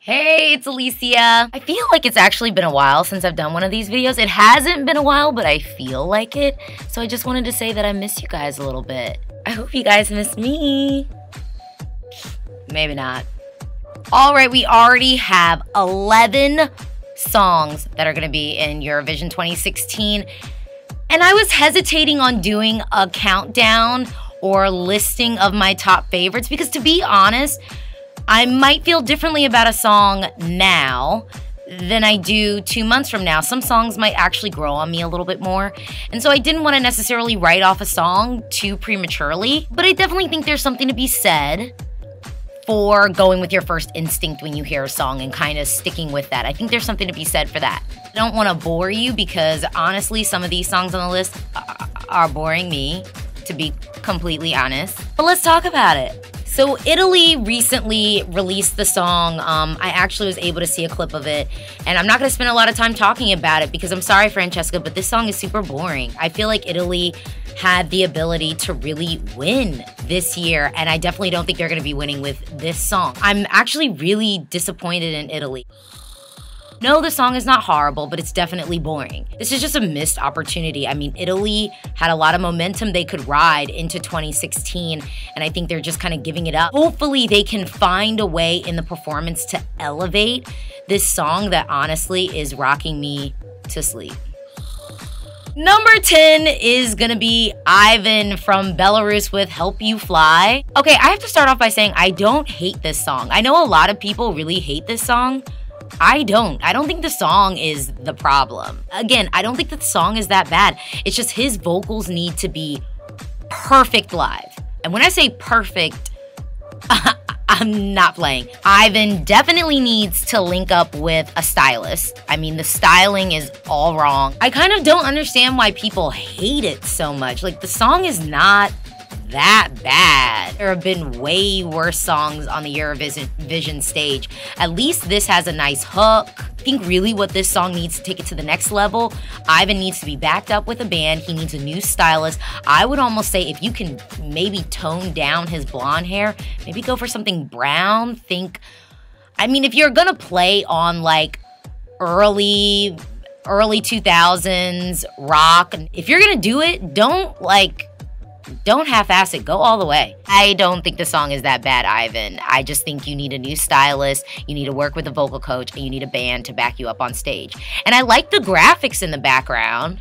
Hey, it's Alicia. I feel like it's actually been a while since I've done one of these videos. It hasn't been a while, but I feel like it. So I just wanted to say that I miss you guys a little bit. I hope you guys miss me. Maybe not. All right, we already have 11 songs that are gonna be in Eurovision 2016. And I was hesitating on doing a countdown or listing of my top favorites because, to be honest, I might feel differently about a song now than I do 2 months from now. Some songs might actually grow on me a little bit more. And so I didn't want to necessarily write off a song too prematurely, but I definitely think there's something to be said for going with your first instinct when you hear a song and kind of sticking with that. I think there's something to be said for that. I don't want to bore you because honestly, some of these songs on the list are boring me, to be completely honest. But let's talk about it. So Italy recently released the song. I actually was able to see a clip of it, and I'm not gonna spend a lot of time talking about it because I'm sorry, Francesca, but this song is super boring. I feel like Italy had the ability to really win this year, and I definitely don't think they're gonna be winning with this song. I'm actually really disappointed in Italy. No, the song is not horrible, but it's definitely boring. This is just a missed opportunity. I mean, Italy had a lot of momentum they could ride into 2016, and I think they're just kind of giving it up. Hopefully, they can find a way in the performance to elevate this song that honestly is rocking me to sleep. Number 10 is gonna be Ivan from Belarus with Help You Fly. Okay, I have to start off by saying I don't hate this song. I know a lot of people really hate this song. I don't think the song is the problem. Again, I don't think that the song is that bad. It's just his vocals need to be perfect live. And when I say perfect, I'm not playing. Ivan definitely needs to link up with a stylist. I mean, the styling is all wrong. I kind of don't understand why people hate it so much. Like, the song is not that bad. There have been way worse songs on the Eurovision stage. At least this has a nice hook. I think really what this song needs to take it to the next level, Ivan needs to be backed up with a band. He needs a new stylist. I would almost say if you can maybe tone down his blonde hair, maybe go for something brown. I mean, if you're gonna play on like early 2000s rock, if you're gonna do it, don't half-ass it, go all the way. I don't think the song is that bad, Ivan. I just think you need a new stylist, you need to work with a vocal coach, and you need a band to back you up on stage. And I like the graphics in the background.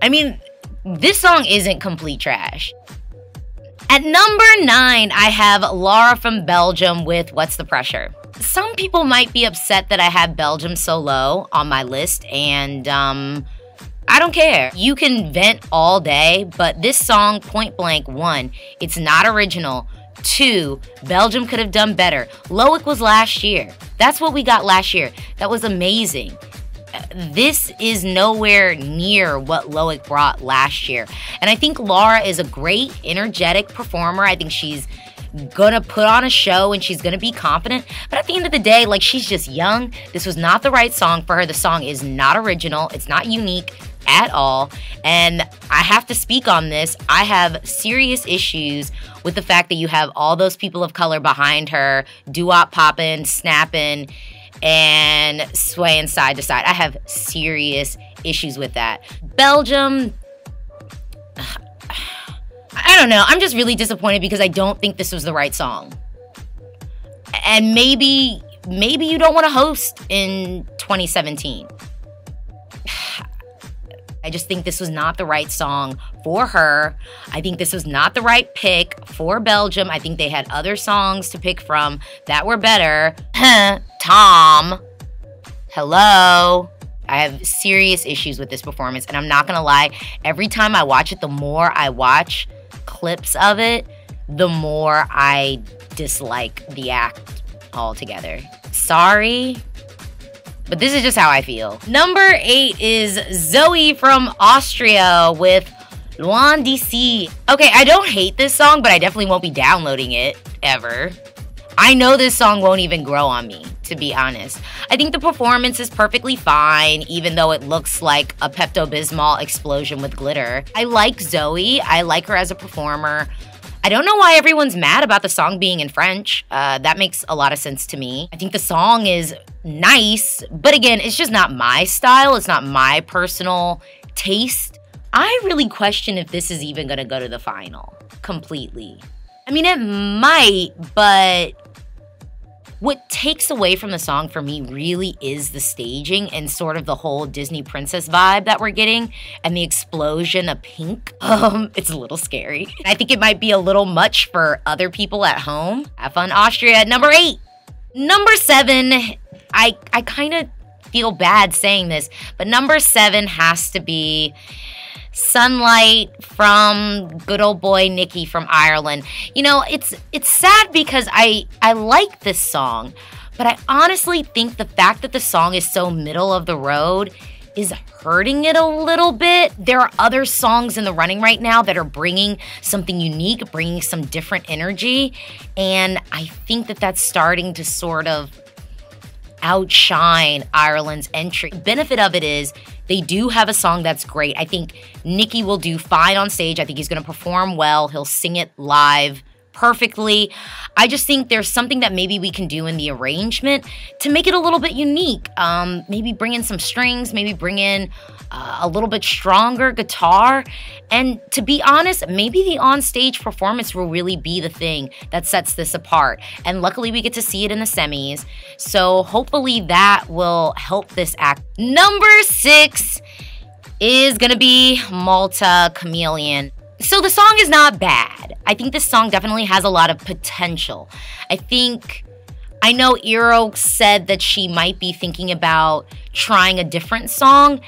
I mean, this song isn't complete trash. At number 9, I have Laura from Belgium with What's the Pressure. Some people might be upset that I have Belgium so low on my list, and I don't care. You can vent all day, but this song, point blank, 1, it's not original. 2, Belgium could have done better. Loic was last year. That's what we got last year. That was amazing. This is nowhere near what Loic brought last year. And I think Laura is a great, energetic performer. I think she's gonna put on a show and she's gonna be confident, but at the end of the day, like, she's just young. This was not the right song for her. The song is not original. It's not unique at all, and I have to speak on this. I have serious issues with the fact that you have all those people of color behind her, doo-wop popping, snapping, and swaying side to side. I have serious issues with that. Belgium, I don't know. I'm just really disappointed because I don't think this was the right song. And maybe you don't want to host in 2017. I just think this was not the right song for her. I think this was not the right pick for Belgium. I think they had other songs to pick from that were better. Tom, hello. I have serious issues with this performance, and I'm not gonna lie, every time I watch it, the more I watch clips of it, the more I dislike the act altogether. Sorry, but this is just how I feel. Number 8 is Zoe from Austria with Loin d'ici. Okay, I don't hate this song, but I definitely won't be downloading it, ever. I know this song won't even grow on me, to be honest. I think the performance is perfectly fine, even though it looks like a Pepto-Bismol explosion with glitter. I like Zoe. I like her as a performer. I don't know why everyone's mad about the song being in French. That makes a lot of sense to me. I think the song is nice, but again, it's just not my style. It's not my personal taste. I really question if this is even gonna go to the final completely. I mean, it might, but what takes away from the song for me really is the staging and sort of the whole Disney princess vibe that we're getting and the explosion of pink. It's a little scary. I think it might be a little much for other people at home. Have fun, Austria. Number 8. Number 7, I kind of feel bad saying this, but number 7 has to be Sunlight from good old boy Nicky from Ireland. You know, it's sad because I like this song, but I honestly think the fact that the song is so middle of the road is hurting it a little bit. There are other songs in the running right now that are bringing something unique, bringing some different energy, and I think that that's starting to sort of outshine Ireland's entry. The benefit of it is they do have a song that's great. I think Nicky will do fine on stage. I think he's going to perform well. He'll sing it live perfectly. I just think there's something that maybe we can do in the arrangement to make it a little bit unique. Maybe bring in some strings, maybe bring in a little bit stronger guitar. And to be honest, maybe the on-stage performance will really be the thing that sets this apart. And luckily we get to see it in the semis. So hopefully that will help this act. Number 6 is gonna be Malta, Chameleon. So the song is not bad. I think this song definitely has a lot of potential. I know Eero said that she might be thinking about trying a different song.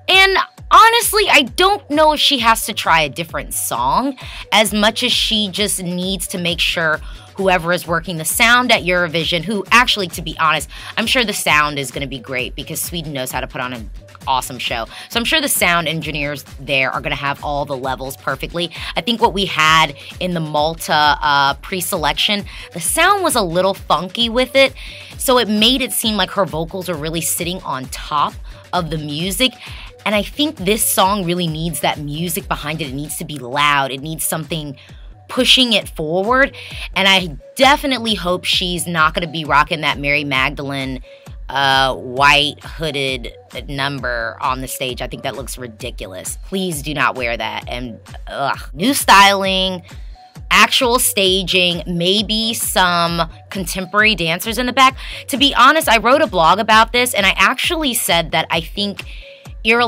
And honestly, I don't know if she has to try a different song as much as she just needs to make sure whoever is working the sound at Eurovision, who actually, to be honest, I'm sure the sound is going to be great because Sweden knows how to put on an awesome show. So I'm sure the sound engineers there are going to have all the levels perfectly. I think what we had in the Malta pre-selection, the sound was a little funky with it. So it made it seem like her vocals are really sitting on top of the music. And I think this song really needs that music behind it. It needs to be loud. It needs something pushing it forward. And I definitely hope she's not going to be rocking that Mary Magdalene white hooded number on the stage. I think that looks ridiculous. Please do not wear that. And new styling, actual staging, maybe some contemporary dancers in the back. To be honest, I wrote a blog about this and I actually said that I think Ira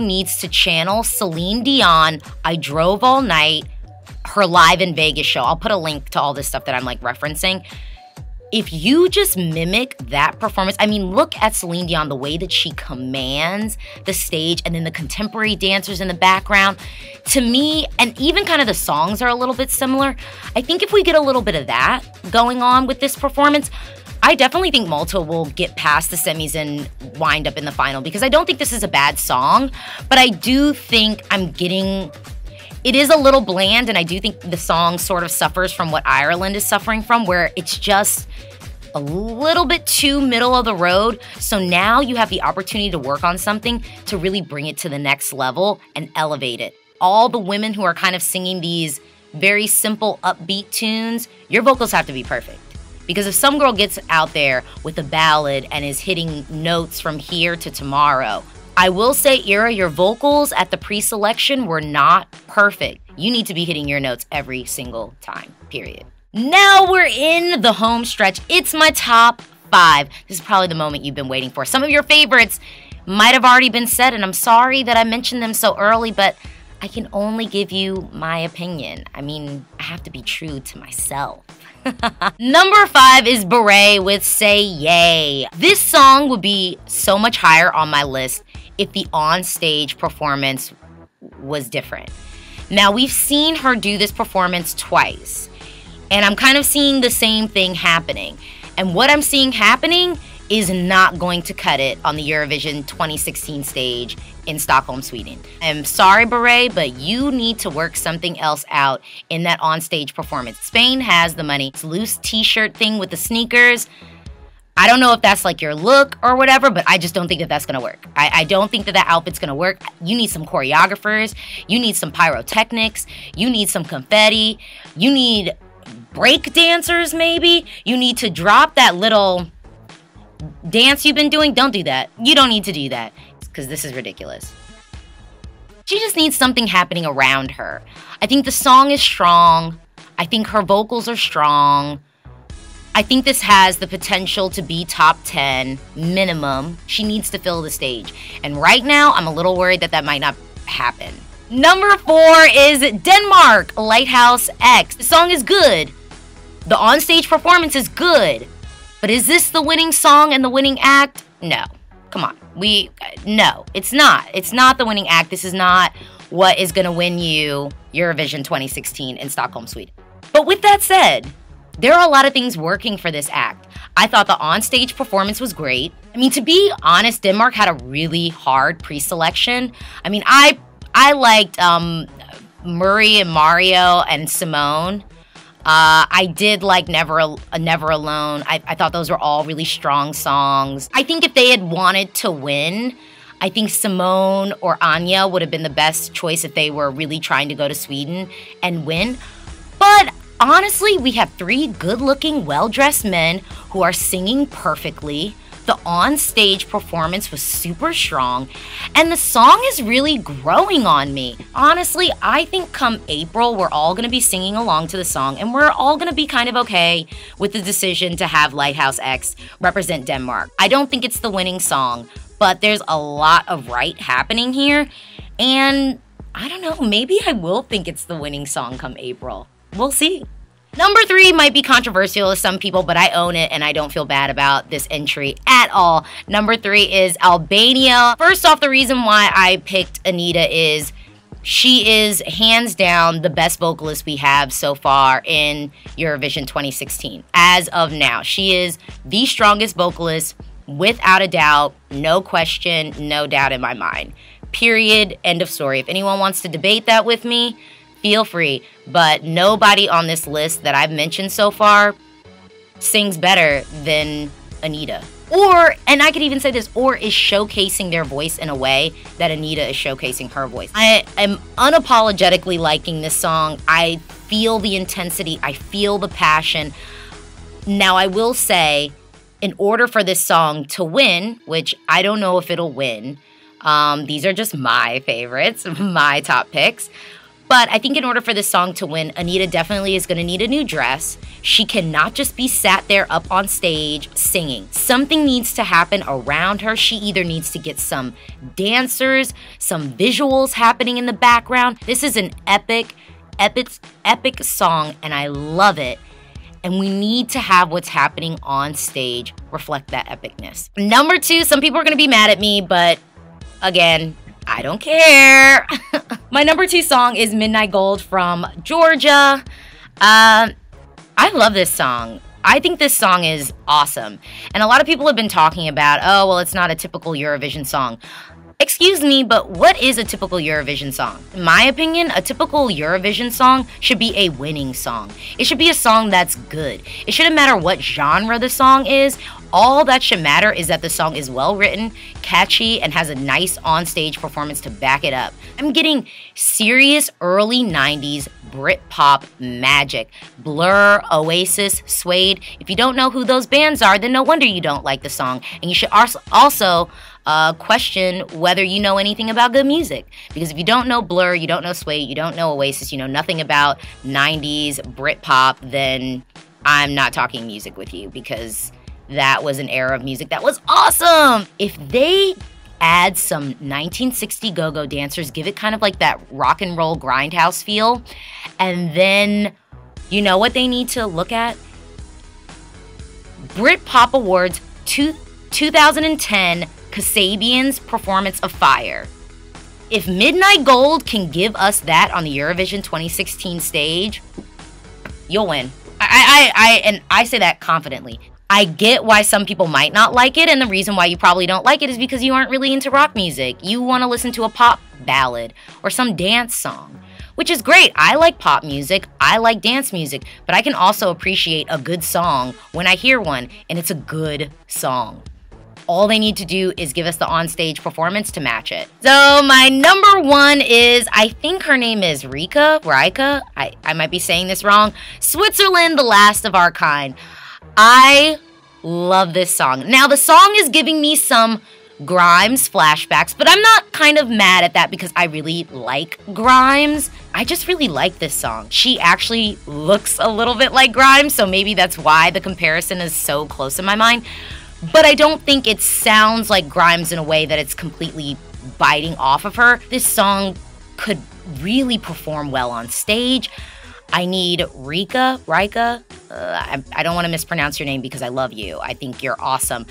needs to channel Celine Dion, I Drove All Night, her Live in Vegas show. I'll put a link to all this stuff that I'm like referencing. If you just mimic that performance, I mean, look at Celine Dion, the way that she commands the stage and then the contemporary dancers in the background. To me, and even kind of the songs are a little bit similar. I think if we get a little bit of that going on with this performance, I definitely think Malta will get past the semis and wind up in the final because I don't think this is a bad song, but I do think it is a little bland, and I do think the song sort of suffers from what Ireland is suffering from, where it's just a little bit too middle of the road. So now you have the opportunity to work on something to really bring it to the next level and elevate it. All the women who are kind of singing these very simple, upbeat tunes, your vocals have to be perfect. Because if some girl gets out there with a ballad and is hitting notes from here to tomorrow, I will say, Ira, your vocals at the pre-selection were not perfect. You need to be hitting your notes every single time, period. Now we're in the home stretch. It's my top 5. This is probably the moment you've been waiting for. Some of your favorites might have already been said, and I'm sorry that I mentioned them so early, but I can only give you my opinion. I mean, I have to be true to myself. Number 5 is Beret with Say Yay. This song would be so much higher on my list if the on-stage performance was different. Now, we've seen her do this performance twice, and I'm kind of seeing the same thing happening. And what I'm seeing happening is not going to cut it on the Eurovision 2016 stage in Stockholm, Sweden. I'm sorry, Beret, but you need to work something else out in that onstage performance. Spain has the money. It's loose t-shirt thing with the sneakers. I don't know if that's like your look or whatever, but I just don't think that that's gonna work. I don't think that that outfit's gonna work. You need some choreographers. You need some pyrotechnics. You need some confetti. You need break dancers, maybe. You need to drop that little dance you've been doing. Don't do that. You don't need to do that, because this is ridiculous. She just needs something happening around her. I think the song is strong. I think her vocals are strong. I think this has the potential to be top 10 minimum. She needs to fill the stage. And right now, I'm a little worried that that might not happen. Number 4 is Denmark, Lighthouse X. The song is good. The onstage performance is good. But is this the winning song and the winning act? No. Come on. No, it's not. It's not the winning act. This is not what is going to win you Eurovision 2016 in Stockholm, Sweden. But with that said, there are a lot of things working for this act. I thought the onstage performance was great. I mean, to be honest, Denmark had a really hard pre-selection. I mean, I liked Murray and Mario and Simone. I did like Never Alone. I thought those were all really strong songs. I think if they had wanted to win, I think Simone or Anya would have been the best choice if they were really trying to go to Sweden and win. But honestly, we have 3 good-looking, well-dressed men who are singing perfectly. The on-stage performance was super strong, and the song is really growing on me. Honestly, I think come April, we're all going to be singing along to the song, and we're all going to be kind of okay with the decision to have Lighthouse X represent Denmark. I don't think it's the winning song, but there's a lot of right happening here, and I don't know, maybe I will think it's the winning song come April. We'll see. Number 3 might be controversial to some people, but I own it and I don't feel bad about this entry at all. Number 3 is Albania. First off, the reason why I picked Anita is she is hands down the best vocalist we have so far in Eurovision 2016. As of now, she is the strongest vocalist without a doubt, no question, no doubt in my mind. Period. End of story. If anyone wants to debate that with me, feel free, but nobody on this list that I've mentioned so far sings better than Anita. Or, and I could even say this, or is showcasing their voice in a way that Anita is showcasing her voice. I am unapologetically liking this song. I feel the intensity. I feel the passion. Now, I will say, in order for this song to win, which I don't know if it'll win, these are just my favorites, my top picks. But I think in order for this song to win, Anita definitely is going to need a new dress. She cannot just be sat there up on stage singing. Something needs to happen around her. She either needs to get some dancers, some visuals happening in the background. This is an epic song, and I love it. And we need to have what's happening on stage reflect that epicness. Number 2, some people are going to be mad at me, but again, I don't care. My number 2 song is Midnight Gold from Georgia. I love this song. I think this song is awesome. And a lot of people have been talking about, oh, well, it's not a typical Eurovision song. Excuse me, but what is a typical Eurovision song? In my opinion, a typical Eurovision song should be a winning song. It should be a song that's good. It shouldn't matter what genre the song is. All that should matter is that the song is well written, catchy, and has a nice on-stage performance to back it up. I'm getting serious early 90s Britpop magic. Blur, Oasis, Suede. If you don't know who those bands are, then no wonder you don't like the song. And you should also question whether you know anything about good music. Because if you don't know Blur, you don't know Suede, you don't know Oasis, you know nothing about 90s Britpop, then I'm not talking music with you, because that was an era of music that was awesome. If they add some 1960 go-go dancers, give it kind of like that rock and roll grindhouse feel, and then you know what they need to look at? Britpop Awards 2010 Kasabian's Performance of Fire. If Midnight Gold can give us that on the Eurovision 2016 stage, you'll win. And I say that confidently. I get why some people might not like it, and the reason why you probably don't like it is because you aren't really into rock music. You want to listen to a pop ballad or some dance song. which is great. I like pop music, I like dance music, but I can also appreciate a good song when I hear one, and it's a good song. All they need to do is give us the onstage performance to match it. So my number one is, I think her name is Rika. I might be saying this wrong. Switzerland, The Last of Our Kind. I love this song. Now the song is giving me some Grimes flashbacks, but I'm not kind of mad at that because I really like Grimes. I just really like this song. She actually looks a little bit like Grimes, so maybe that's why the comparison is so close in my mind. But I don't think it sounds like Grimes in a way that it's completely biting off of her. This song could really perform well on stage. I need Rika. I don't want to mispronounce your name because I love you. I think you're awesome.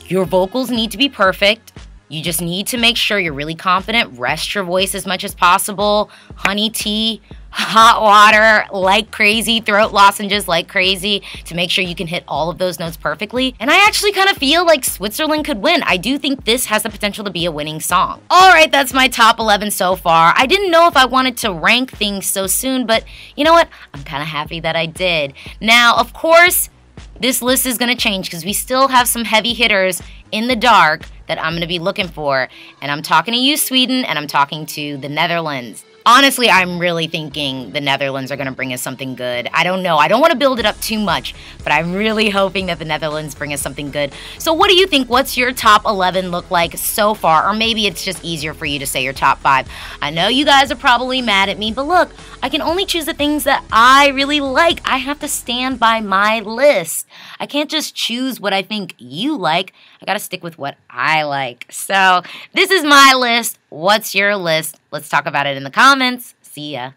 Your vocals need to be perfect. You just need to make sure you're really confident. Rest your voice as much as possible. Honey tea, hot water like crazy, throat lozenges like crazy to make sure you can hit all of those notes perfectly. And I actually kind of feel like Switzerland could win. I do think this has the potential to be a winning song. All right, that's my top 11 so far. I didn't know if I wanted to rank things so soon, but you know what? I'm kind of happy that I did. Now, of course, this list is going to change because we still have some heavy hitters in the dark that I'm going to be looking for. And I'm talking to you, Sweden, and I'm talking to the Netherlands. Honestly, I'm really thinking the Netherlands are going to bring us something good. I don't know. I don't want to build it up too much, but I'm really hoping that the Netherlands bring us something good. So what do you think? What's your top 11 look like so far? Or maybe it's just easier for you to say your top 5. I know you guys are probably mad at me, but look, I can only choose the things that I really like. I have to stand by my list. I can't just choose what I think you like. I gotta stick with what I like. So this is my list. What's your list? Let's talk about it in the comments. See ya.